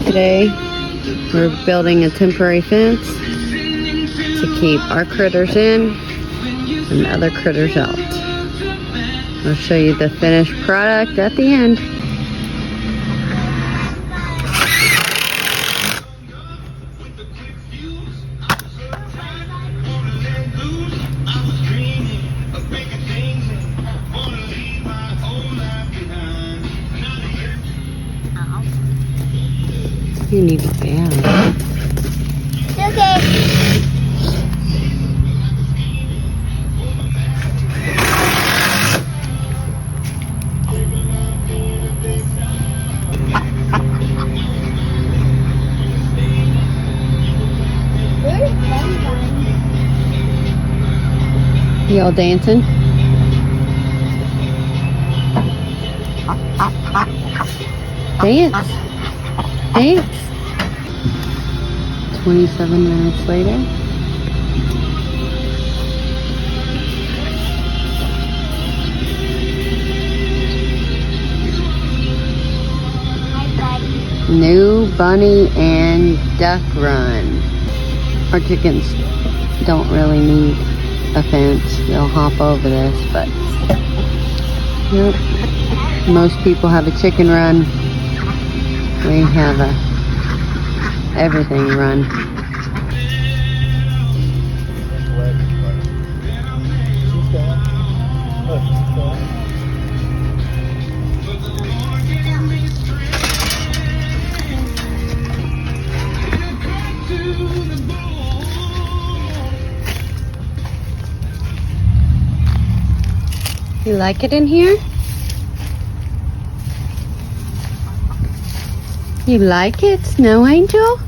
Today, we're building a temporary fence to keep our critters in and other critters out. I'll show you the finished product at the end. You need to pay out. Okay. Y'all dancing? Dance. Dance. 27 minutes later. New bunny and duck run. Our chickens don't really need a fence. They'll hop over this, but yep. Most people have a chicken run. We have a everything run. You like it in here? You like it, Snow Angel?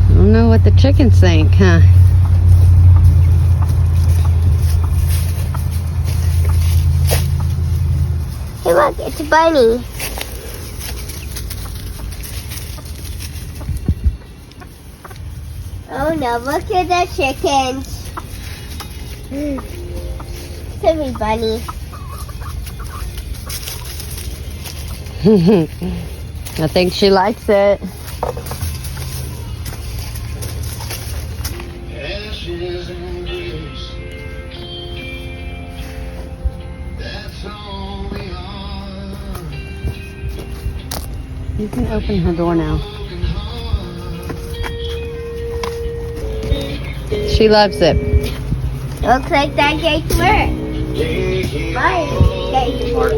I don't know what the chickens think, huh? Hey look, it's a bunny. Oh no, look at the chickens. Silly bunny. I think she likes it. You can open her door now. She loves it. Looks like that gate's work. Bye. Gate's work.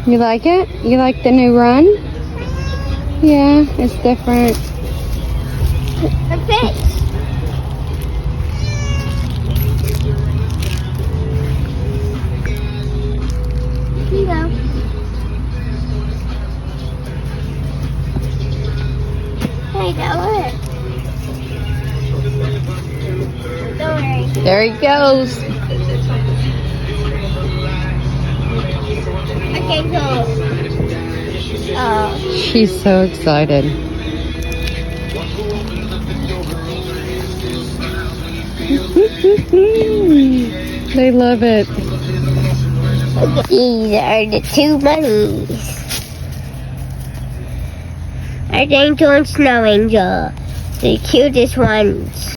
You like it? You like the new run? Yeah, it's different. Her face. Here you go. Hey, that worked. Don't worry. There he goes. Okay, so. She's so excited. They love it. These are the two bunnies. Our Angel and Snow Angel. The cutest ones.